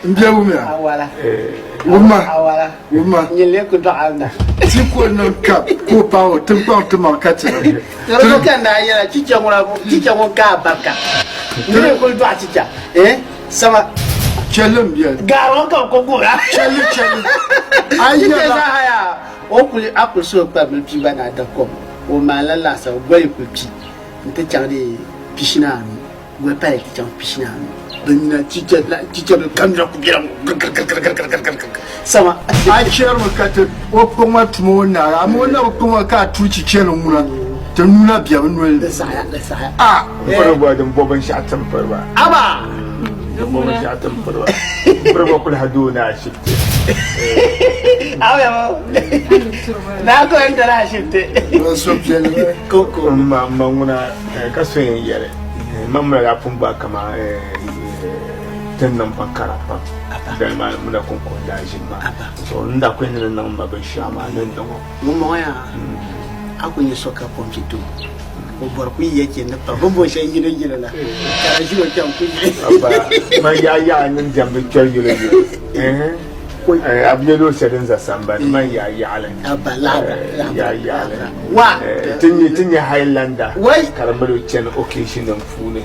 Mbia umia. Awala. Uma. Nyele ko do alda. Ti ko no kap ko pa o tempa o tuma kati. Yo ka na ya chicha mo ka barka. Nyele ko do chicha. Sama Chelem bien. Garon ka ko gura. Chele. Ayya za haya. O kuli akul so pa bil pi bana da ko. O malala sa goy ko pi. Nte changde piscina ni. Go pa ki chang piscina ni. Dina chicha do kamra ko biram. Sama ai cher mo kati o poma tumo na amona o poma ka tuchi chelo muna. Ta nuna biya wani da saya. Fara ba dan boban shi a tamfar ba. Aba. Boban shi a tamfar ba. Fara ba kul haduna shi. Awa na ko entara shifte. So bien. Koko. Mamma muna kaso yin yare. Mamma ya fun ba kama tannan bankara ba. Da ma muna kun ko da shi ma. So nda ko yin nan ba ban sha ma nan da ko. Mun moya. Aku yi soka pompitu. O barku yake na fa bombo shan gida la. Kara shi kan ku. Aba ma ya nan jambe kyar yule. Abiyelo sedin za samba man ya ala. Aba la. Ya ala. Wa tinye Highlander. Wai Karamalo chen occasion of fune.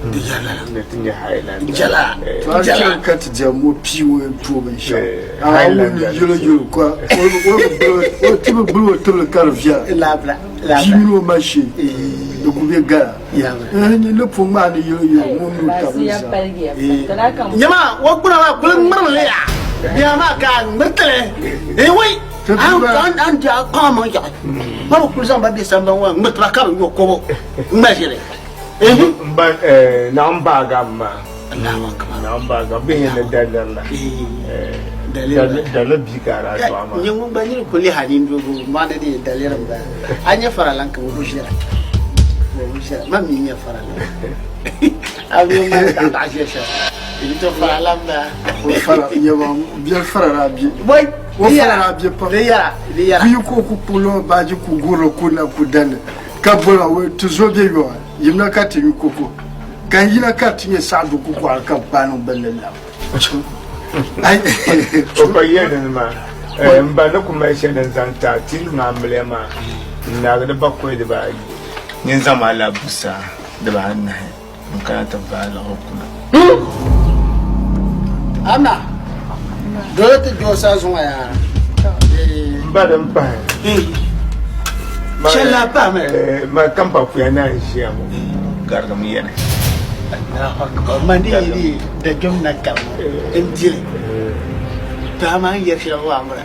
Jala. Tinye Highlander. Jala. Jala kati jamu piwo proben sha. Highlander yolo kwa. O tibu bulu tulu karvia. Labla. Jimino machi. De couper gars. Ni le pour moi ni yo mon tabusa. Nyama wo kuna wa kulun marle ya. Dia ma ka mutale. Wai. An ja kama ya. Ba ku san ba bi san ban wa mutla ka yo ko. Ngajire. Mba namba gamma. Allahu akbar. Namba gamma ne dalalla. Dalal bi kara to amma. Yin mun bani ko li hadin dogo ma da ne dalilan ba. Anya faralan ka wudu shira. Ma mi ya faralan. Abi ma ta shi shi. Ito faralan ba. O fara yawa bien fara bi. Boy, o fara bi pa. Liya. Bi ko ku pulo baji ku goro ku na ku dan. Ka bola we tuzo be yo. Yimna ka ti ku ku. Kan yina ka ti sa du ku ku ka banu belala. Ai o ba yeden ma mba na kuma shedan zanta til na mlema na ga ba ko da ba yin zama la busa da ba na mun kana ta ba la hukuna Ana dole ta josa zuwa ya ba dan ba Shalla ba ma kan ba ku yana shi amu gargam yana Mandiri da jumna kam injil ta ma yar shi Allah amra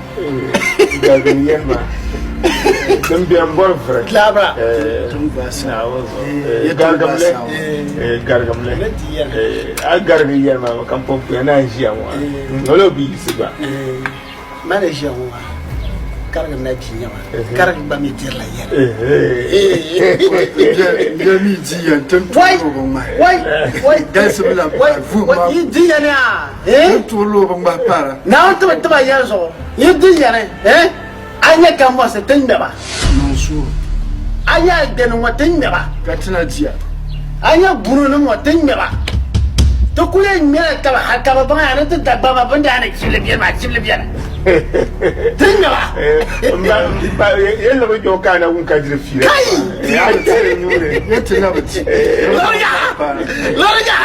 da ganyen ma dan biyan bor fara labra tun ba sa gargamle a gargamle ma kan pompu yana shi amu wala bi su ba mana shi amu karga na jinya ma karga ba mi jirla yar ya mi jiyan tan tulo ba wai dan su bila fu ma yi jinya ne tulo ba ma para na wata ba yar so yi jinya ne anya kan mo se tin da ba non su anya den mo tin da ba ka tana jiya anya buru ne mo tin da ba to kule me ka ba ka ba ya ne ta ba ban da ne chile biya tin da ba yalla ba jo kana kun ka jira fira ya tare nyure lorga